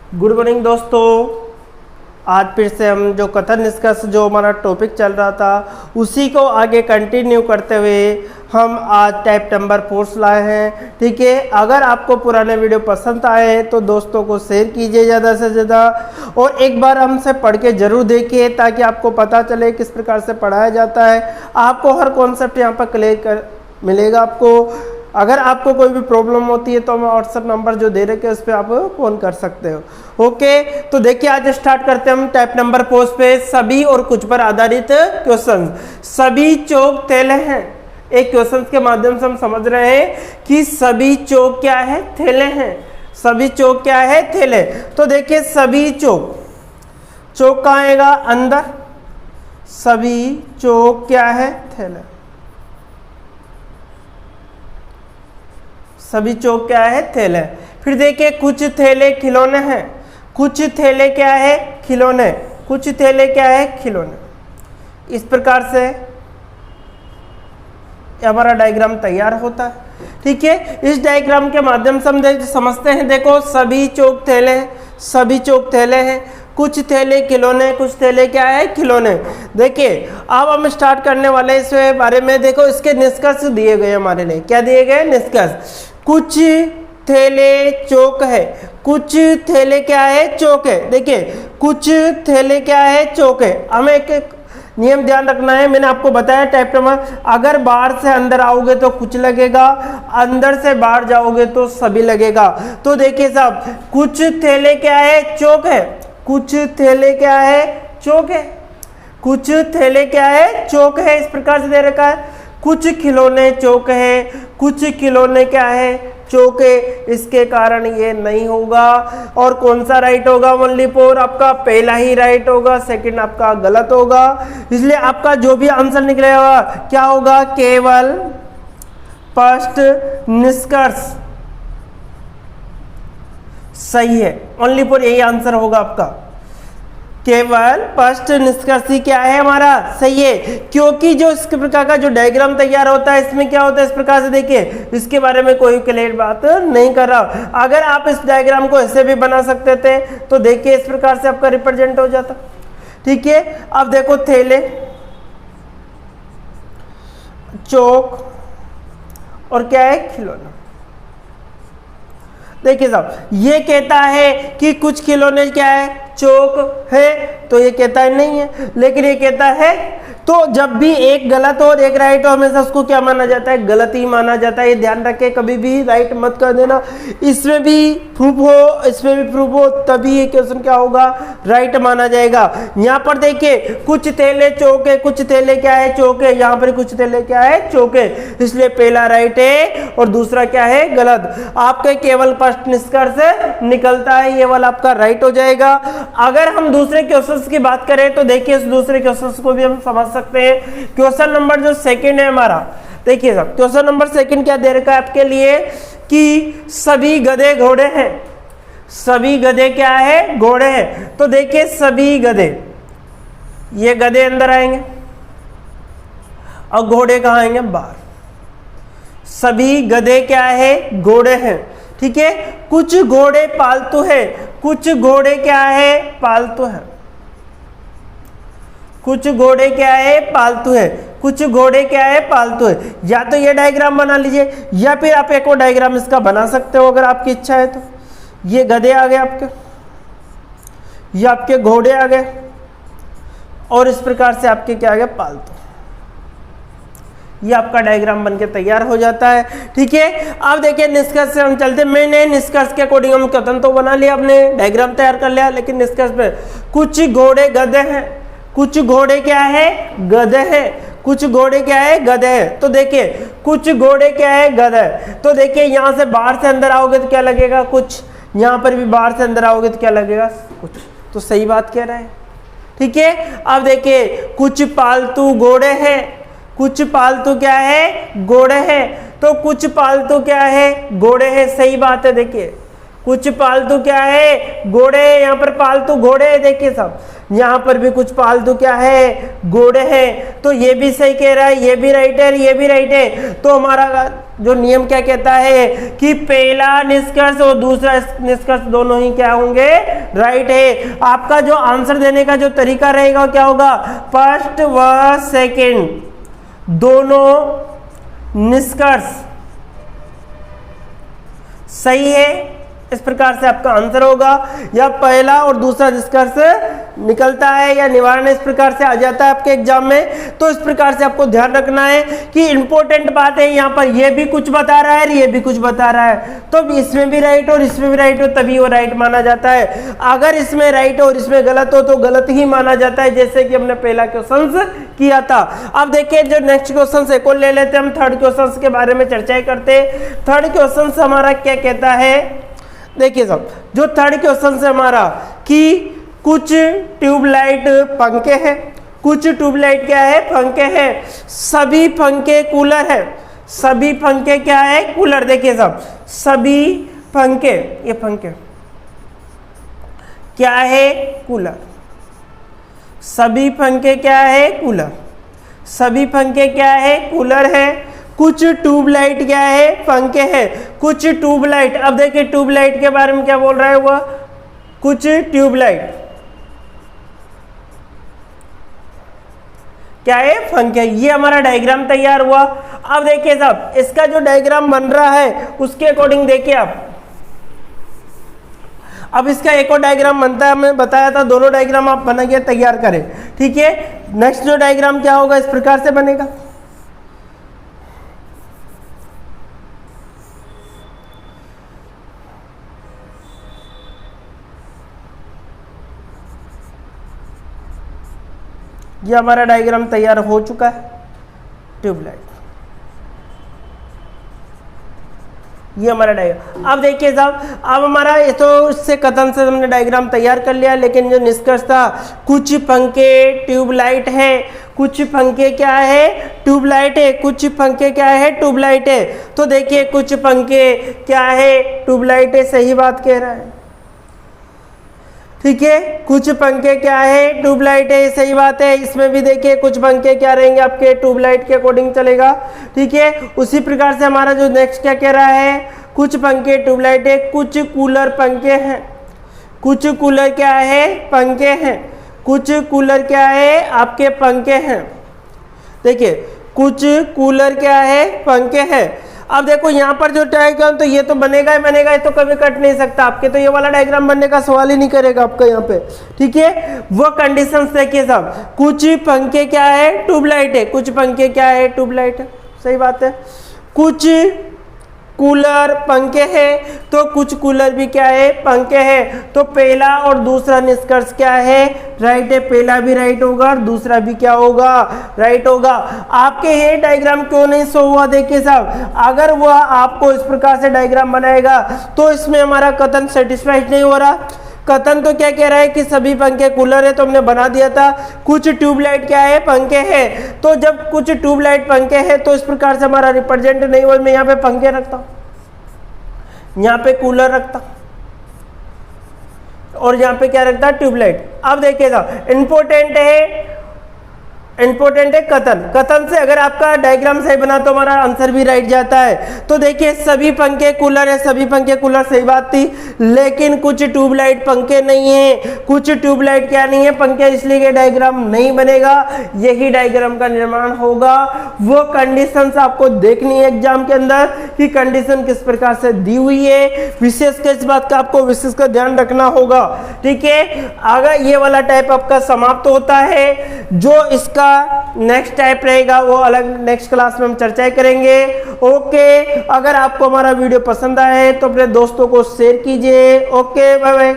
Good morning दोस्तों। आज फिर से हम जो कथन निष्कर्ष जो हमारा टॉपिक चल रहा था उसी को आगे कंटिन्यू करते हुए हम आज टाइप नंबर 4 लाए हैं। ठीक है, अगर आपको पुराने वीडियो पसंद आए तो दोस्तों को शेयर कीजिए ज़्यादा से ज़्यादा और एक बार हमसे पढ़ के ज़रूर देखिए ताकि आपको पता चले किस प्रकार से पढ़ाया जाता है। आपको हर कॉन्सेप्ट यहाँ पर क्लियर कर मिलेगा आपको। अगर आपको कोई भी प्रॉब्लम होती है तो हम व्हाट्सएप नंबर जो दे रखे हैं उस पर आप फोन कर सकते हो। ओके, तो देखिए आज स्टार्ट करते हैं हम टाइप नंबर 4 पे सभी और कुछ पर आधारित क्वेश्चन। सभी चौक थैले हैं। एक क्वेश्चन के माध्यम से हम समझ रहे हैं कि सभी चौक क्या है, थैले हैं। सभी चौक क्या है, थैले। तो देखिए सभी चौक, चौक कहाँ आएगा, अंदर। सभी चौक क्या है, थैले। सभी चौक क्या है, थैले। फिर देखिए कुछ थैले खिलौने हैं। कुछ थैले क्या है, खिलौने। कुछ थैले क्या है, खिलौने। इस प्रकार से हमारा डायग्राम तैयार होता है। ठीक है, इस डायग्राम के माध्यम से हम समझते हैं। देखो सभी चौक थैले हैं, सभी चौक थैले हैं। कुछ थैले खिलौने, कुछ थैले क्या है, खिलौने। देखिए अब हम स्टार्ट करने वाले इस बारे में। देखो इसके निष्कर्ष दिए गए हमारे लिए। क्या दिए गए, निष्कर्ष। कुछ थैले चौक है, कुछ थैले क्या है, चौक है। देखिए कुछ थैले क्या है, चौक है। हमें एक नियम ध्यान रखना है। मैंने आपको बताया टाइप नंबर, अगर बाहर से अंदर आओगे तो कुछ लगेगा, अंदर से बाहर जाओगे तो सभी लगेगा। तो देखिए साहब, कुछ थैले क्या है, चौक है। कुछ थैले क्या है, चौक है। कुछ थैले क्या है, चौक है। इस प्रकार से दे रखा है। कुछ खिलौने चौक है, कुछ खिलौने क्या है, चौक है। इसके कारण ये नहीं होगा। और कौन सा राइट होगा, ओनली 4 आपका पहला ही राइट होगा, सेकंड आपका गलत होगा। इसलिए आपका जो भी आंसर निकलेगा क्या होगा, केवल फर्स्ट निष्कर्ष सही है। ओनली 4 यही आंसर होगा आपका। केवल फर्स्ट निष्कर्ष ही क्या है, हमारा सही है। क्योंकि जो इस प्रकार का जो डायग्राम तैयार होता है इसमें क्या होता है, इस प्रकार से देखिए इसके बारे में कोई क्लियर बात नहीं कर रहा। अगर आप इस डायग्राम को ऐसे भी बना सकते थे तो देखिए इस प्रकार से आपका रिप्रेजेंट हो जाता। ठीक है, अब देखो थैले, चौक और क्या है, खिलौना। देखिए साहब, ये कहता है कि कुछ खिलौने क्या है, चौक है, तो ये कहता है नहीं है। लेकिन ये कहता है, तो जब भी एक गलत हो और एक राइट हो हमेशा उसको क्या माना जाता है, गलत ही माना जाता है। ये ध्यान रखें, कभी भी राइट मत कर देना। इसमें भी प्रूफ हो, इसमें भी प्रूफ हो, तभी ये क्वेश्चन क्या होगा, राइट माना जाएगा। यहाँ पर देखिए कुछ थैले चौक है, कुछ थैले क्या है, चौक है। यहाँ पर कुछ थैले क्या है, चौक है। इसलिए पहला राइट है और दूसरा क्या है, गलत। आपके केवल फर्स्ट निष्कर्ष निकलता है, ये वाला आपका राइट हो जाएगा। अगर हम दूसरे क्वेश्चंस की बात करें तो देखिए इस दूसरे क्वेश्चंस को भी हम समझ सकते हैं। क्वेश्चन नंबर जो सेकंड है हमारा, देखिए साहब क्वेश्चन नंबर सेकंड क्या दे रखा है आपके लिए कि सभी गधे घोड़े हैं। सभी गधे क्या है, घोड़े हैं। तो देखिए सभी गधे, ये गधे अंदर आएंगे और घोड़े कहाँ आएंगे, बाहर। सभी गधे क्या है, घोड़े हैं। ठीक है, कुछ घोड़े पालतू है, कुछ घोड़े क्या है, पालतू है। कुछ घोड़े क्या है, पालतू है। कुछ घोड़े क्या है, पालतू है। या तो ये डायग्राम बना लीजिए या फिर आप एक और डायग्राम इसका बना सकते हो अगर आपकी इच्छा है तो। ये गधे आ गए आपके, ये आपके घोड़े आ गए और इस प्रकार से आपके क्या आ गए, पालतू। ये आपका डायग्राम बनके तैयार हो जाता है। ठीक है, अब देखिए निष्कर्ष से हम चलते। मैंने निष्कर्ष के अकॉर्डिंग हम कथन तो बना लिया, हमने डायग्राम तैयार कर लिया, लेकिन निष्कर्ष पे कुछ घोड़े गधे हैं। कुछ घोड़े क्या है, गधे हैं। कुछ घोड़े क्या है, गधे हैं। तो देखिए कुछ घोड़े क्या है, गधे। तो देखिए यहाँ से बाहर से अंदर आओगे तो क्या लगेगा, कुछ। यहाँ पर भी बाहर से अंदर आओगे तो क्या लगेगा, कुछ। तो सही बात कह रहे हैं। ठीक है, अब देखिए कुछ पालतू घोड़े हैं। कुछ पालतू क्या है, घोड़े हैं। तो कुछ पालतू क्या है, घोड़े हैं। सही बात है। देखिए कुछ पालतू क्या है, घोड़े। यहाँ पर पालतू घोड़े है। देखिए साहब यहाँ पर भी कुछ पालतू क्या है, घोड़े हैं। तो ये भी सही कह रहा है, ये भी राइट है, ये भी राइट है। तो हमारा जो नियम क्या कहता है कि पहला निष्कर्ष और दूसरा निष्कर्ष दोनों ही क्या होंगे, राइट है। आपका जो आंसर देने का जो तरीका रहेगा वो क्या होगा, फर्स्ट व सेकंड दोनों निष्कर्ष सही है, इस प्रकार से आपका आंसर होगा। या पहला और दूसरा निष्कर्ष निकलता है या निवारण इस प्रकार से आ जाता है आपके एग्जाम में। तो इस प्रकार से आपको ध्यान रखना है कि इंपॉर्टेंट बात है, यहाँ पर ये भी कुछ बता रहा है, ये भी कुछ बता रहा है, तो इसमें भी राइट और इसमें भी राइट हो तभी वो राइट माना जाता है। अगर इसमें राइट हो और इसमें गलत हो तो गलत ही माना जाता है, जैसे कि हमने पहला क्वेश्चन किया था। अब देखिए जो नेक्स्ट क्वेश्चन एक और ले लेते हैं हम, थर्ड क्वेश्चन के बारे में चर्चा करते। थर्ड क्वेश्चन हमारा क्या कहता है, देखिए साहब, जो थर्ड क्वेश्चन है हमारा कि कुछ ट्यूबलाइट पंखे हैं, कुछ ट्यूबलाइट क्या है, पंखे हैं, सभी पंखे कूलर है, सभी पंखे क्या है, कूलर। देखिए साहब, सभी पंखे, ये पंखे क्या है, कूलर, सभी पंखे क्या है, कूलर, सभी पंखे क्या है, कूलर है। कुछ ट्यूबलाइट क्या है, पंखे हैं, कुछ ट्यूबलाइट। अब देखिए ट्यूबलाइट के बारे में क्या बोल रहा है वह, कुछ ट्यूबलाइट क्या है, पंखे। ये हमारा डायग्राम तैयार हुआ। अब देखिए साहब, इसका जो डायग्राम बन रहा है उसके अकॉर्डिंग देखिए आप, अब इसका एक और डायग्राम बनता है, मैं बताया था दोनों डायग्राम आप बना के तैयार करें, ठीक है। नेक्स्ट जो डायग्राम क्या होगा, इस प्रकार से बनेगा। ये हमारा डायग्राम तैयार हो चुका है, ट्यूबलाइट, ये हमारा डायग्राम। अब देखिए साहब, अब हमारा ये तो इससे कथन से हमने डायग्राम तैयार कर लिया, लेकिन जो निष्कर्ष था, कुछ पंखे ट्यूबलाइट है, कुछ पंखे क्या है, ट्यूबलाइट है, कुछ पंखे क्या है, ट्यूबलाइट है। तो देखिए कुछ पंखे क्या है, ट्यूबलाइट है, सही बात कह रहा है, ठीक है। कुछ पंखे क्या है, ट्यूबलाइट है, सही बात है। इसमें भी देखिए कुछ पंखे क्या रहेंगे आपके, ट्यूबलाइट के अकॉर्डिंग चलेगा, ठीक है। उसी प्रकार से हमारा जो नेक्स्ट क्या कह रहा है, कुछ पंखे ट्यूबलाइट है, कुछ कूलर पंखे हैं, कुछ कूलर क्या है, पंखे हैं, कुछ कूलर क्या है, आपके पंखे हैं। देखिए कुछ कूलर क्या है, पंखे हैं। अब देखो यहाँ पर जो डायग्राम, तो ये तो बनेगा ही बनेगा, ये तो कभी कट नहीं सकता आपके, तो ये वाला डायग्राम बनने का सवाल ही नहीं करेगा आपका यहाँ पे, ठीक है। वो कंडीशंस देखिए साहब, कुछ पंखे क्या है, ट्यूबलाइट है, कुछ पंखे क्या है, ट्यूबलाइट है, सही बात है। कुछ कूलर पंखे हैं, तो कुछ कूलर भी क्या है, पंखे हैं। तो पहला और दूसरा निष्कर्ष क्या है, राइट है। पहला भी राइट होगा और दूसरा भी क्या होगा, राइट होगा। आपके ये डायग्राम क्यों नहीं शो हुआ, देखिए साहब, अगर वह आपको इस प्रकार से डायग्राम बनाएगा तो इसमें हमारा कथन सेटिस्फाइड नहीं हो रहा। कथन तो क्या कह रहा है कि सभी पंखे कूलर है, तो हमने बना दिया था। कुछ ट्यूबलाइट क्या है, पंखे हैं। तो जब कुछ ट्यूबलाइट पंखे हैं तो इस प्रकार से हमारा रिप्रेजेंट नहीं हुआ। मैं यहाँ पे पंखे रखता हूँ, यहाँ पे कूलर रखता और यहाँ पे क्या रखता, ट्यूबलाइट। अब देखिएगा इंपॉर्टेंट है, इंपॉर्टेंट है कथन। कथन से अगर आपका डायग्राम सही बना तो हमारा आंसर भी राइट जाता है। तो देखिए सभी पंखे कूलर है, सभी पंखे कूलर सही बात थी, लेकिन कुछ ट्यूबलाइट पंखे नहीं है, कुछ ट्यूबलाइट क्या नहीं है, पंखे, इसलिए ये डायग्राम नहीं बनेगा। यही डायग्राम का निर्माण होगा। वो कंडीशंस आपको देखनी है एग्जाम के अंदर कि कंडीशन किस प्रकार से दी हुई है, विशेष कर इस बात का आपको विशेष कर ध्यान रखना होगा, ठीक है। अगर ये वाला टाइप आपका समाप्त होता है, जो इसका नेक्स्ट टाइप रहेगा वो अलग नेक्स्ट क्लास में हम चर्चा करेंगे। ओके, अगर आपको हमारा वीडियो पसंद आए तो अपने दोस्तों को शेयर कीजिए। Okay, bye bye.